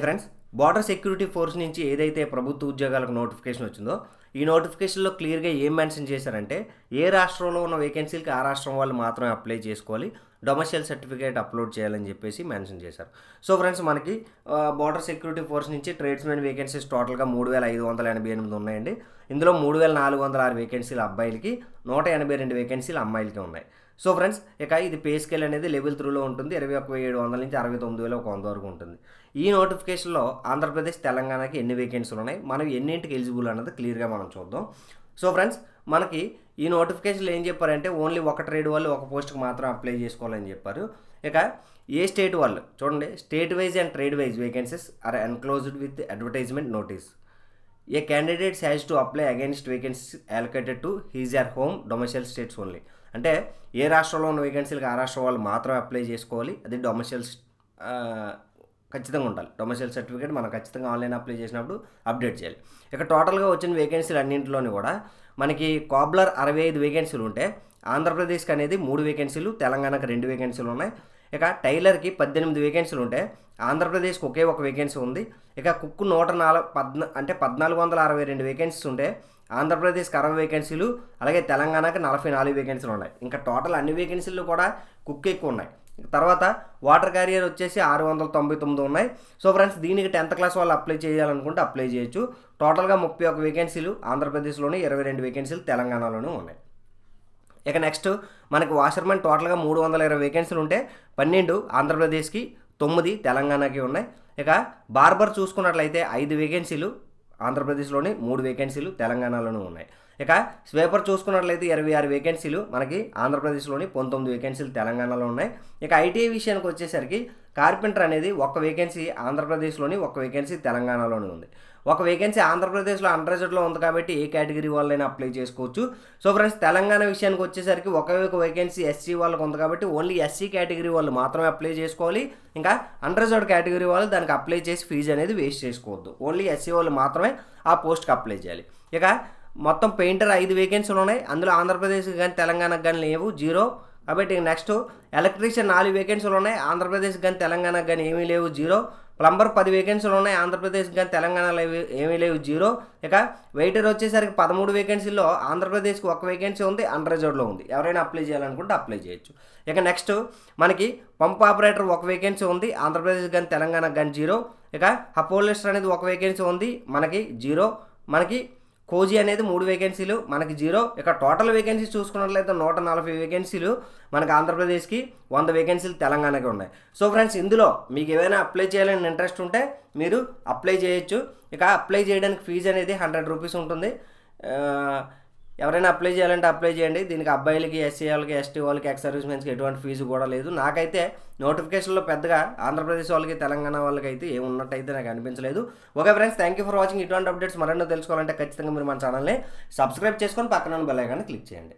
Friends, border security force నుంచి ఏదైతే ప్రభుత్వ ఉద్యోగాలకు నోటిఫికేషన్ వచ్చిందో ఈ నోటిఫికేషన్లో క్లియర్గా ఏం మెన్షన్ చేశారంటే ఏ రాష్ట్రంలో ఉన్న వేకెన్సీలకి ఆ రాష్ట్రం వాళ్ళు మాత్రమే అప్లై చేసుకోవాలి, డొమెస్టియల్ సర్టిఫికేట్ అప్లోడ్ చేయాలని చెప్పేసి మెన్షన్ చేశారు. సో ఫ్రెండ్స్, మనకి బార్డర్ సెక్యూరిటీ ఫోర్స్ నుంచి ట్రేడ్స్మెన్ వేకెన్సీస్ టోటల్గా 3588 ఉన్నాయండి. ఇందులో 3406 వేకెన్సీలు అబ్బాయిలకి, 182 వేకెన్సీలు అమ్మాయిలకి ఉన్నాయి. సో ఫ్రెండ్స్, ఇక ఇది పే స్కేల్ అనేది లెవెల్ 3లో ఉంటుంది. 21,700 నుంచి 69,100 వరకు ఉంటుంది. ఈ నోటిఫికేషన్లో ఆంధ్రప్రదేశ్, తెలంగాణకి ఎన్ని వేకెన్సీలు ఉన్నాయి, మనం ఎన్నింటికి ఎలిజిబుల్ అన్నది క్లియర్గా మనం చూద్దాం. సో ఫ్రెండ్స్, మనకి ఈ నోటిఫికేషన్లో ఏం చెప్పారంటే ఓన్లీ ఒక ట్రేడ్ వాళ్ళు ఒక పోస్ట్కి మాత్రం అప్లై చేసుకోవాలని చెప్పారు. ఇక ఏ స్టేట్ వాళ్ళు చూడండి, state wise and trade wise vacancies are enclosed with advertisement notice. A candidates has to apply against vacancies allocated to his or home domicile states only. అంటే ఏ రాష్ట్రంలో ఉన్న వేకెన్సీలకు ఆ రాష్ట్రం వాళ్ళు మాత్రమే అప్లై చేసుకోవాలి. అది డొమెస్టియల్ ఖచ్చితంగా ఉండాలి. డొమెస్టియల్ సర్టిఫికేట్ మనం ఖచ్చితంగా ఆన్లైన్ అప్లై చేసినప్పుడు అప్డేట్ చేయాలి. ఇక టోటల్గా వచ్చిన వేకెన్సీలు అన్నింటిలోని కూడా మనకి కాబ్లర్ 65 వేకెన్సీలు ఉంటే ఆంధ్రప్రదేశ్కి అనేది 3 వేకెన్సీలు, తెలంగాణకు 2 వేకెన్సీలు ఉన్నాయి. ఇక టైలర్కి 18 వేకెన్సీలు ఉంటే ఆంధ్రప్రదేశ్కి ఒకే ఒక వేకెన్సీ ఉంది. ఇక కుక్ 1462 వేకెన్సీస్ ఉంటే ఆంధ్రప్రదేశ్కి 60 వేకెన్సీలు, అలాగే తెలంగాణకి 44 వేకెన్సీలు ఉన్నాయి. ఇంకా టోటల్ అన్ని వేకెన్సీలు కూడా కుక్ ఎక్కువ ఉన్నాయి. తర్వాత వాటర్ క్యారియర్ వచ్చేసి 699 ఉన్నాయి. సో ఫ్రెండ్స్, దీనికి 10th క్లాస్ వాళ్ళు అప్లై చేయాలనుకుంటే అప్లై చేయొచ్చు. టోటల్గా 31 వేకెన్సీలు ఆంధ్రప్రదేశ్లోని, 22 వేకెన్సీలు తెలంగాణలోనూ ఉన్నాయి. ఇక నెక్స్ట్ మనకి వాషర్మెన్ టోటల్గా 320 వేకెన్సీలు ఉంటే 12 ఆంధ్రప్రదేశ్కి, 9 తెలంగాణకి ఉన్నాయి. ఇక బార్బర్ చూసుకున్నట్లయితే 5 వేకెన్సీలు ఆంధ్రప్రదేశ్లోని, 3 వేకెన్సీలు తెలంగాణలోనూ ఉన్నాయి. ఇక స్వీపర్ చూసుకున్నట్లయితే 26 వేకెన్సీలు మనకి ఆంధ్రప్రదేశ్లోని, 19 వేకెన్సీలు తెలంగాణలో ఉన్నాయి. ఇక ఐటీఐ విషయానికి వచ్చేసరికి కార్పెంటర్ అనేది 1 వేకెన్సీ ఆంధ్రప్రదేశ్లోని, 1 వేకెన్సీ తెలంగాణలోనే ఉంది. 1 వేకెన్సీ ఆంధ్రప్రదేశ్లో అన్రిజర్వ్డ్లో ఉంది కాబట్టి ఏ కేటగిరీ వాళ్ళైనా అప్లై చేసుకోవచ్చు. సో ఫ్రెండ్స్, తెలంగాణ విషయానికి వచ్చేసరికి 1 వేకెన్సీ ఎస్సీ వాళ్ళకు ఉంది కాబట్టి ఓన్లీ ఎస్సీ కేటగిరీ వాళ్ళు మాత్రమే అప్లై చేసుకోవాలి. ఇంకా అన్రిజర్వ్డ్ కేటగిరీ వాళ్ళు దానికి అప్లై చేసి ఫీజు అనేది వేస్ట్ చేసుకోవద్దు. ఓన్లీ ఎస్సీ వాళ్ళు మాత్రమే ఆ పోస్ట్కి అప్లై చేయాలి. ఇక మొత్తం పెయింటర్ 5 వేకెన్సీలు ఉన్నాయి. అందులో ఆంధ్రప్రదేశ్కి కానీ తెలంగాణకు కానీ లేవు, 0. కాబట్టి నెక్స్ట్ ఎలక్ట్రీషియన్ 4 వేకెన్సీలు ఉన్నాయి. ఆంధ్రప్రదేశ్కి కానీ తెలంగాణకు కానీ ఏమీ లేవు, 0. ప్లంబర్ 10 వేకెన్సీలు ఉన్నాయి. ఆంధ్రప్రదేశ్కి కానీ తెలంగాణలో ఏమీ లేవు, 0. ఇక వెయిటర్ వచ్చేసరికి 13 వేకెన్సీల్లో ఆంధ్రప్రదేశ్కి 1 వేకెన్సీ ఉంది, అన్రిజర్వ్డ్లో ఉంది. ఎవరైనా అప్లై చేయాలనుకుంటే అప్లై చేయొచ్చు. ఇక నెక్స్ట్ మనకి పంప్ ఆపరేటర్ 1 వేకెన్సీ ఉంది. ఆంధ్రప్రదేశ్కి కానీ తెలంగాణకు కానీ 0. ఇక అపోలిస్టర్ అనేది 1 వేకెన్సీ ఉంది, మనకి 0. మనకి కోజీ అనేది 3 వేకెన్సీలు, మనకి 0. ఇక టోటల్ వేకెన్సీ చూసుకున్నట్లయితే 140 వేకెన్సీలు మనకి ఆంధ్రప్రదేశ్కి, 100 వేకెన్సీలు తెలంగాణకి ఉన్నాయి. సో ఫ్రెండ్స్, ఇందులో మీకు ఏమైనా అప్లై చేయాలని ఇంట్రెస్ట్ ఉంటే మీరు అప్లై చేయొచ్చు. ఇక అప్లై చేయడానికి ఫీజు అనేది 100 రూపీస్ ఉంటుంది. ఎవరైనా అప్లై చేయాలంటే అప్లై చేయండి. దీనికి అబ్బాయిలకి, ఎస్సీ వాళ్ళకి, ఎస్టీ వాళ్ళకి, ఎక్స్ సర్వీస్ మెన్స్కి ఎటువంటి ఫీజు కూడా లేదు. నాకైతే నోటిఫికేషన్లో పెద్దగా ఆంధ్రప్రదేశ్ వాళ్ళకి, తెలంగాణ వాళ్ళకి అయితే ఏమున్నట్టయితే నాకు అనిపించలేదు. Okay friends, thank you for watching. ఇటువంటి అప్డేట్స్ మరెన్నో తెలుసుకోవాలంటే ఖచ్చితంగా మీరు మన ఛానల్ని సబ్స్క్రైబ్ చేసుకొని పక్కన బెల్ ఐకాన్ని క్లిక్ చేయండి.